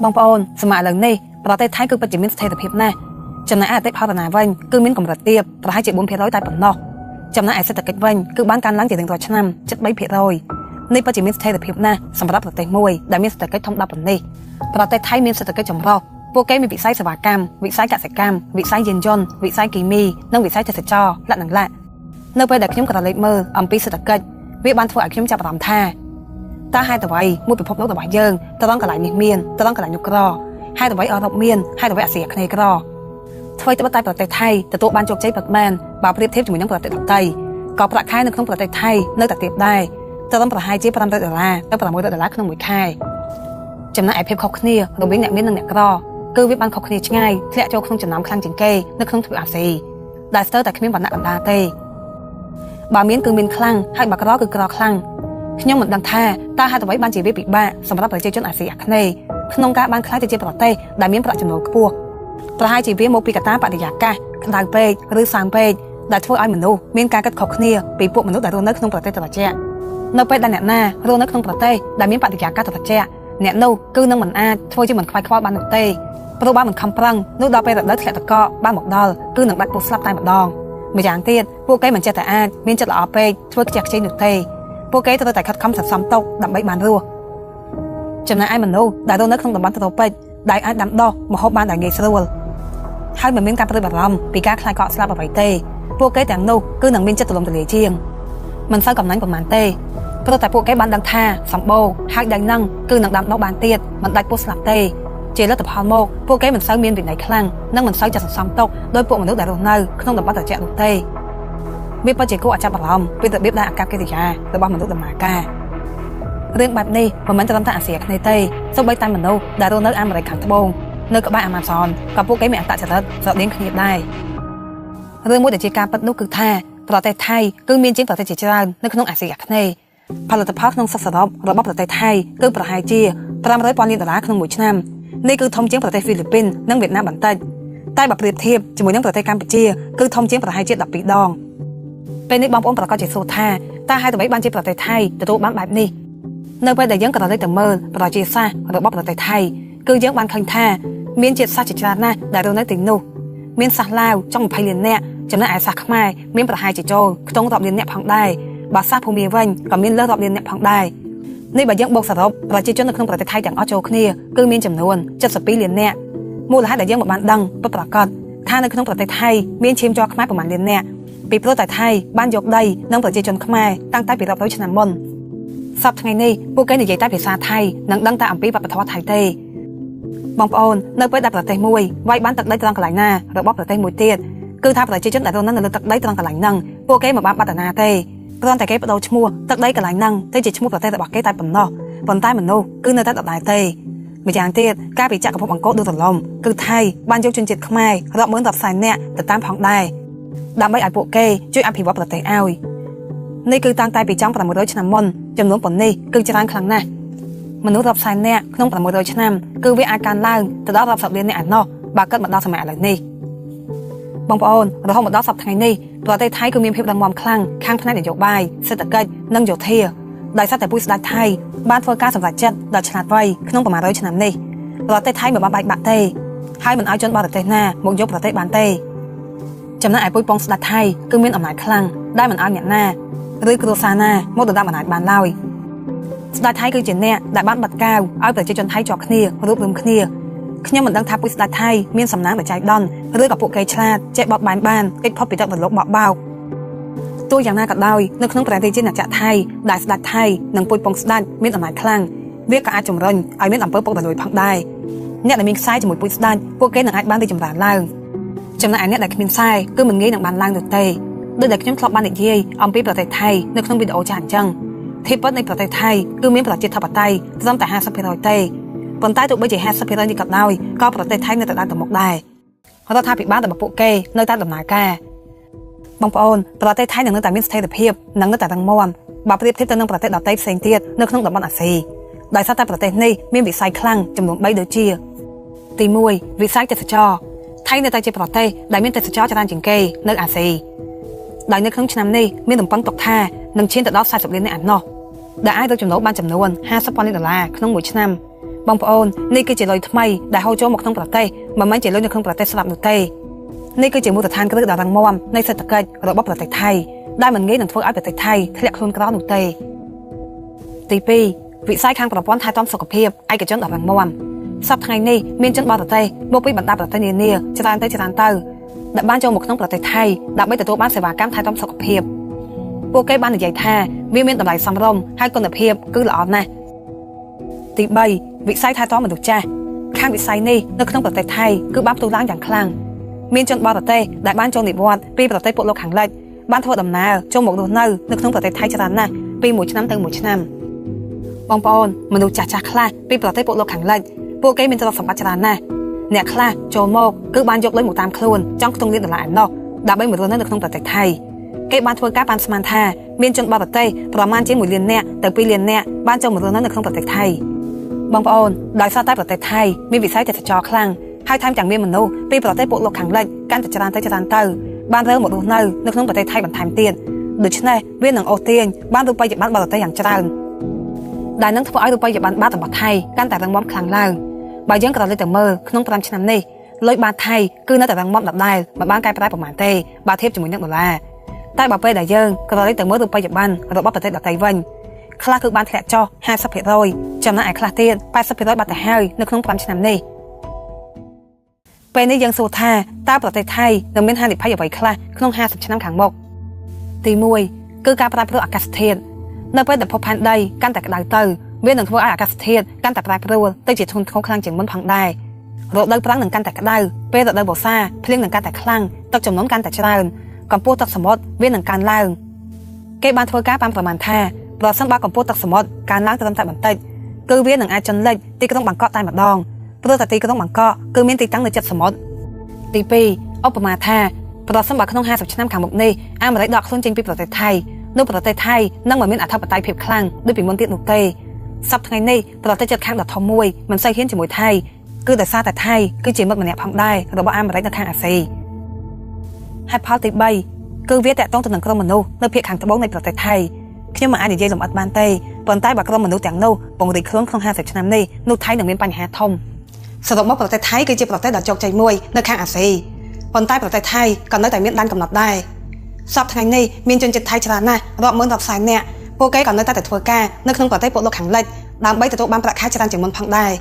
បងប្អូនសម័យឥឡូវនេះប្រទេសថៃគឺពិតជាមានស្ថិរភាពណាស់ចំណែកអតិផរណាវិញគឺមានកម្រិតទាបប្រហែលជា 4% តែប៉ុណ្ណោះចំណែកឯសេដ្ឋកិច្ចវិញគឺបានកើនឡើងជារៀងរាល់ឆ្នាំជិត 3% នេះពិតជាមានស្ថិរភាពណាស់សម្រាប់ប្រទេសមួយដែលមានសេដ្ឋកិច្ចធំដុំប៉ុណ្នេះប្រទេសថៃមានសេដ្ឋកិច្ចចម្រុះពួកគេមានវិស័យសេវាកម្មវិស័យកសិកម្មវិស័យយានយន្តវិស័យគីមីនិងវិស័យទេសចរណ៍លក្ខណៈនៅពេលដែលខ្ញុំក្រឡេកមើលអំពីសេដ្ឋកិច្ចវាបានធ្វើឲ្យខ្ញុំចាប់អារម្មណ៍ថាតើហេតុអ្វីមួយពិភពលោករបស់យើងត្រង់កន្លែងនេះមានត្រង់កន្លែងនោះក្រហេតុអ្វីអឺរ៉ុបមានហេតុអ្វីអាស៊ីអាគ្នេយ៍ក្រអ្វីត្បិតតែប្រទេសថៃទទួលបានជោគជ័យពិតមែនបើប្រៀបធៀបជាមួយនឹងប្រទេសដទៃក៏ប្រាក់ខែនៅក្នុងប្រទេសថៃនៅតែទាបដែរត្រឹមប្រហែលជា$500ទៅ$600ក្នុងមួយខែចំណែកឯភាពខុសគ្នារវាងអ្នកមាននិងអ្នកក្រគឺវាបានខុសគ្នាឆ្ងាយធ្លាក់ចូលក្នុងចំណោមខ្លាំងជាងគេនៅក្នុងទ្វីបអាស៊ីដែលស្ទើរតែគ្មានវណ្ណៈកណ្ដាលទេបើមានគឺមានខ្លាំងហើយបើក្រគឺក្រខ្លាំងខ្ញុំមិនដឹងថាតើហេតុអ្វីបានជាវាពិបាកសម្រាប់ប្រជាជនអាស៊ីអាគ្នេយ៍ក្នុងការបានក្លាយទៅជាប្រទេសដែលមានប្រាក់ចំណូលខ្ពស់ប្រហែលជាវាមកពីកត្តាបរិយាកាសក្តៅពេកឬសើមពេកដែលធ្វើឲ្យមនុស្សមានការគិតខុសគ្នាពីពួកមនុស្សដែលរស់នៅក្នុងប្រទេសត្រជាក់នៅពេលដែលអ្នកណារស់នៅក្នុងប្រទេសដែលមានបរិយាកាសត្រជាក់អ្នកនោះគឺនឹងមិនអាចធ្វើជាមិនខ្វាយខ្វល់បាននោះទេព្រោះបើមិនខំប្រឹងនោះដល់ពេលរដូវធ្លាក់ទឹកកកបានមកដល់គឺនឹងបាត់ពោះស្លាប់តែម្ដងម្យ៉ាងទៀតពួកគេមិនចេះតែអាចមានចិត្តល្អពេកធ្វើខ្ជះខ្ជាយនោះទេពួកគេត្រូវតែខិតខំសន្សំទុកដើម្បីបានរស់ចំណែកឯមនុស្សដែលរស់នៅក្នុងតំបន់ត្រូពិចដែលអាចដាំដុះម្ហូបបានដោយងាយស្រួលហើយមិនមានការព្រួយបារម្ភពីការខ្លាចកកស្លាប់អ្វីទេពួកគេទាំងនោះគឺនឹងមានចិត្តទូលំទូលាយជាងមិនសូវកំណាញ់ប៉ុន្មានទេព្រោះតែពួកគេបានដឹងថាសម្បូរហើយដឹងនឹងគឺនឹងដាំដុះបានទៀតមិនដាច់ពោះស្លាប់ទេជាលទ្ធផលមកពួកគេមិនសូវមានវិន័យខ្លាំងនិងមិនសូវចេះសន្សំទុកដោយពួកមនុស្សដែលរស់នៅក្នុងតំបន់ត្រជាក់នោះទេវាពិតជាគួរឲ្យចាប់អារម្មណ៍ពីរបៀបដែលអាកប្បកិរិយារបស់មនុស្សដំណើរការរឿងបែបនេះមិនមែនត្រឹមតែអាស៊ីអាគ្នេយ៍ទេសូម្បីតែមនុស្សដែលរស់នៅអាមេរិកខាងត្បូងនៅក្បែរអាម៉ាហ្សនក៏ពួកគេមានអត្តចរិតស្រដៀងគ្នាដែររឿងមួយដែលជាការពិតនោះគឺថាប្រទេសថៃគឺមានជាងប្រទេសជាច្រើននៅក្នុងអាស៊ីអាគ្នេយ៍ផលិតផលក្នុងសរុបរបស់ប្រទេសថៃគឺប្រហែលជា$500 លានក្នុងមួយឆ្នាំនេះគឺធំជាងប្រទេសហ្វីលីពីននិងវៀតណាមបន្តិចតែបើប្រៀបធៀបជាមួយនឹងប្រទេសកម្ពុជាគឺធំជាងប្រហែលជា12 ដងពេលនេះបងប្អូនប្រកាសជាសួរថាតើហេតុអ្វីបានជាប្រទេសថៃទទួលបានបែបនេះនៅពេលដែលយើងក្រឡេកទៅមើលប្រជាសាស្ត្ររបស់ប្រទេសថៃគឺយើងបានឃើញថាមានជាតិសាសន៍ជាច្រើនណាស់ដែលរស់នៅទីនោះមានសាសឡាវចុង20 លាននាក់ចំណែកឯសាសខ្មែរមានប្រហែលជាចូលខ្ទង់រាប់លាននាក់ផងដែរបើសាសភូមាវិញក៏មានលើសរាប់លាននាក់ផងដែរនេះបើយើងបូកសរុបប្រជាជននៅក្នុងប្រទេសថៃទាំងអស់ចូលគ្នាគឺមានចំនួន72 លាននាក់មូលហេតុដែលយើងមិនបានដឹងពិតប្រាកដថានៅក្នុងប្រទេសថៃមានឈាមជ័រខ្មែរប្រមាណលាននាក់ពីព្រោះតែថៃបានយកដីនិងប្រជាជនខ្មែរតាំងតែពីរាប់រយឆ្នាំមុនសប្តាហ៍ថ្ងៃនេះពួកគេនិយាយតែភាសាថៃនិងដឹងតែអំពីវប្បធម៌ថៃទេបងប្អូននៅពេលដែលប្រទេសមួយវាយបានទឹកដីត្រង់កន្លែងណារបស់ប្រទេសមួយទៀតគឺថាប្រជាជនដែលរស់នៅលើទឹកដីត្រង់កន្លែងហ្នឹងពួកគេមិនបានបាត់ណាទេគ្រាន់តែគេបដូរឈ្មោះទឹកដីកន្លែងហ្នឹងទៅជាឈ្មោះប្រទេសរបស់គេតែប៉ុណ្ណោះប៉ុន្តែមនុស្សគឺនៅតែដដែលទេម្យ៉ាងទៀតការពីចក្រភពអង្គរដួលរលំគឺថៃបានយកជនជាតិខ្មែររាប់ម៉ឺនរាប់សែននាក់ទៅតាមផងដែរដើម្បីឲ្យពួកគេជួយអភិវឌ្ឍប្រទេសឲ្យនេះគឺតាំងតែពីចុង600ឆ្នាំមុនចំនួនប៉ុណ្នេះគឺច្រើនខ្លាំងណាស់មនុស្សរាប់សែននាក់ក្នុង600ឆ្នាំគឺវាអាចកើនឡើងទៅដល់រាប់សិបលាននាក់ឯណោះបើគិតមកដល់សម័យឥឡូវនេះបងប្អូនរហូតមកដល់សប្តាហ៍ថ្ងៃនេះប្រទេសថៃគឺមានភាពរឹងមាំខ្លាំងខាងផ្នែកនយោបាយសេដ្ឋកិច្ចនិងយោធាដោយសារតែពុយស្ដេចថៃបានធ្វើការសម្រេចចិត្តដ៏ឆ្លាតវៃក្នុងប្រមាណ100ឆ្នាំនេះប្រទេសថៃមិនបានបែកបាក់ទេហើយមិនឲ្យជនបរទេសណាមកយកប្រទេសបានទេចំណែកឯពុយពងស្ដេចថៃគឺមានអំណាចខ្លាំងដែលមិនឲ្យអ្នកណាឬគ្រួសារណាមកដណ្ដើមអំណាចបានឡើយស្ដេចថៃគឺជាអ្នកដែលបានបិទកាវឲ្យប្រជាជនថៃជាប់គ្នារួបរวมគ្នាខ្ញុំមិនដឹងថាពុយស្ដេចថៃមានសំណាងដ៏ចៃដន្យឬក៏ពួកគេឆ្លាតចេះបត់បែនបានគេចផុតពីទឹករលកបោកបោកទោះយ៉ាងណាក៏ដោយនៅក្នុងប្រទេសជាណាចក្រថៃដែលស្ដេចថៃនិងពុយពងស្ដេចមានអំណាចខ្លាំងវាក៏អាចជំរុញឲ្យមានអំពើពុករលួយផងដែរអ្នកដែលមានខ្សែជាមួយពុយស្ដេចពួកគេនឹងអាចបានរីកចម្រើនឡើងចំណែកឯអ្នកដែលគ្មានខ្សែគឺមិនងាយនឹងបានឡើងនោះទេដោយដែលខ្ញុំធ្លាប់បាននិយាយអំពីប្រទេសថៃនៅក្នុងវីដេអូចាស់អញ្ចឹងទីពិតនៃប្រទេសថៃគឺមានប្រជាធិបតេយ្យត្រឹមតែ 50% ទេប៉ុន្តែទោះបីជា 50% នេះក៏ដោយក៏ប្រទេសថៃនៅតែដើរទៅមុខដែររដ្ឋាភិបាលរបស់ពួកគេនៅតែដំណើរការបងប្អូនប្រទេសថៃនឹងនៅតែមានស្ថិរភាពនិងនៅតែរឹងមាំបើប្រៀបធៀបទៅនឹងប្រទេសដទៃផ្សេងទៀតនៅក្នុងតំបន់អាស៊ីដោយសារតែប្រទេសនេះមានវិស័យខ្លាំងចំនួន3ដូចជាទី1វិស័យទេសចរណ៍ថៃនៅតែជាប្រទេសដែលមានទេសចរណ៍ច្រើនជាងគេនៅអាស៊ីដោយនៅក្នុងឆ្នាំនេះមានរំពឹងទុកថានឹងឈានទៅដល់40 លាននាក់ឯណោះដែលអាចរកចំណូលបានចំនួន$50,000 ក្នុងមួយឆ្នាំ បងប្អូននេះគឺជាលុយថ្មីដែលហូរចូលមកក្នុងប្រទេសមិនមែនជាលុយនៅក្នុងប្រទេសស្រាប់នោះទេនេះគឺជាមូលដ្ឋានគ្រឹះដ៏រឹងមាំនៃសេដ្ឋកិច្ចរបស់ប្រទេសថៃដែលមិនងាយនឹងធ្វើឲ្យប្រទេសថៃធ្លាក់ខ្លួនក្រនោះទេទី2វិស័យខាងប្រព័ន្ធថែទាំសុខភាពឯកជនដ៏រឹងមាំសប្តាហ៍ថ្ងៃនេះមានជនបរទេសមកពីបណ្ដាប្រទេសនានាច្រើនទៅដែលបានចូលមកក្នុងប្រទេសថៃដើម្បីទទួលបានសេវាកម្មថែទាំសុខភាពពួកគេបាននិយាយថាវាមានតម្លៃសមរម្យហើយគុណភាពគឺល្អណាស់ទី3វិស័យថែទាំមនុស្សចាស់ខាងវិស័យនេះនៅក្នុងប្រទេសថៃគឺបានផ្ទុះឡើងយ៉ាងខ្លាំងមានជនបរទេសដែលបានចូលនិវត្តន៍ពីប្រទេសពួកលោកខាងលិចបានធ្វើដំណើរចូលមករស់នៅក្នុងប្រទេសថៃច្រើនណាស់ពីមួយឆ្នាំទៅមួយឆ្នាំបងប្អូនមនុស្សចាស់ខ្លះពីប្រទេសពួកលោកខាងលិចពួកគេមានទ្រព្យសម្បត្តិច្រើនណាស់អ្នកខ្លះចូលមកគឺបានយកលុយមកតាមខ្លួនចង់ខ្ទង់លានដុល្លារឯណោះដើម្បីមករស់នៅក្នុងប្រទេសថៃគេបានធ្វើការប៉ាន់ស្មានថាមានជនបរទេសប្រមាណជា1លាននាក់ទៅ2លាននាក់បានចូលមករស់នៅក្នុងប្រទេសថៃបងប្អូនដោយសារតែប្រទេសថៃមានវិស័យទេសចរខ្លាំងហើយថែមទាំងមានមនុស្សពីប្រទេសពួកលោកខាងលិចកាន់តែច្រើនទៅបានរើមករស់នៅក្នុងប្រទេសថៃបន្ថែមទៀតដូច្នេះវានឹងអូសទាញបានរូបិយប័ណ្ណបរទេសយ៉ាងច្រើនដែលនឹងធ្វើឲ្យរូបិយប័ណ្ណបាតរបស់ថៃកាន់តែរឹងមាំខ្លាំងឡើងបើយើងក្រឡេកទៅមើលក្នុង5ឆ្នាំនេះលុយបាតថៃគឺនៅតែរឹងមាំដដែលមិនបានកែប្រែប្រមាណទេបើធៀបជាមួយនឹងដុល្លារតែបើពេលដែលយើងក្រឡេកទៅមើលរូបិយប័ណ្ណរបស់ប្រទេសដទៃវិញខ្លះគឺបានធ្លាក់ចុះ 50% ចំណែកឯខ្លះទៀត 80% បាត់ទៅហើយនៅក្នុង5ឆ្នាំនេះពេលនេះយើងសួរថាតើប្រទេសថៃនឹងមានហានិភ័យអ្វីខ្លះក្នុង50ឆ្នាំខាងមុខទី1គឺការប្រែប្រួលអាកាសធាតុនៅពេលដែលភពផែនដីកាន់តែក្តៅទៅវានឹងធ្វើឲ្យអាកាសធាតុកាន់តែប្រែប្រួលទៅជាធ្ងន់ធ្ងរខ្លាំងជាងមុនផងដែររដូវប្រាំងនឹងកាន់តែក្តៅពេលរដូវវស្សាភ្លៀងនឹងកាន់តែខ្លាំងទឹកជំនន់កាន់តែច្រើនកម្ពស់ទឹកសមុទ្រវានឹងកើនឡើងគេបានធ្វើការប៉ាន់ប្រមាណថាប្រសិនបើកម្ពស់ទឹកសមុទ្រកើនឡើងត្រឹមតែបន្តិចគឺវានឹងអាចជន់លិចទីក្រុងបាងកកតែម្ដងព្រោះតែទីក្រុងបាងកកគឺមានទីតាំងនៅជិតសមុទ្រទី2ឧបមាថាប្រសិនបើក្នុង50ឆ្នាំខាងមុខនេះអាមេរិកដកខ្លួនចេញពីប្រទេសថៃនោះប្រទេសថៃនឹងមិនមានអធិបតេយ្យភាពខ្លាំងដូចពីមុនទៀតនោះទេសប្តាហ៍ថ្ងៃនេះប្រទេសជិតខាងដ៏ធំមួយមិនសូវហ៊ានជាមួយថៃគឺដោយសារតែថៃគឺជាមិត្តម្នាក់ផងដែររបស់អាមេរិកនៅខាងអាស៊ីហើយផលទី3គឺវាតាក់ទងទៅនឹងក្រុមមនុស្សនៅភាគខាងត្បូងនៃប្រទេសថៃខ្ញុំមិនអាចនិយាយលម្អិតបានទេប៉ុន្តែបើក្រុមមនុស្សទាំងនោះពង្រីកខ្លួនក្នុង50ឆ្នាំនេះនោះថៃនឹងមានបញ្ហាធំសរុបមកប្រទេសថៃគឺជាប្រទេសដ៏ជោគជ័យមួយនៅខាងអាស៊ីប៉ុន្តែប្រទេសថៃក៏នៅតែមានដែនកំណត់ដែរសប្តាហ៍ថ្ងៃនេះមានជនជាតិថៃច្រើនណាស់រាប់ម៉ឺនរាប់សែននាក់ពួកគេក៏នៅតែធ្វើការនៅក្នុងប្រទេសពួកលោកខាងលិចដើម្បីទទួលបានប្រាក់ខែច្រើនជាងមុនផងដែរ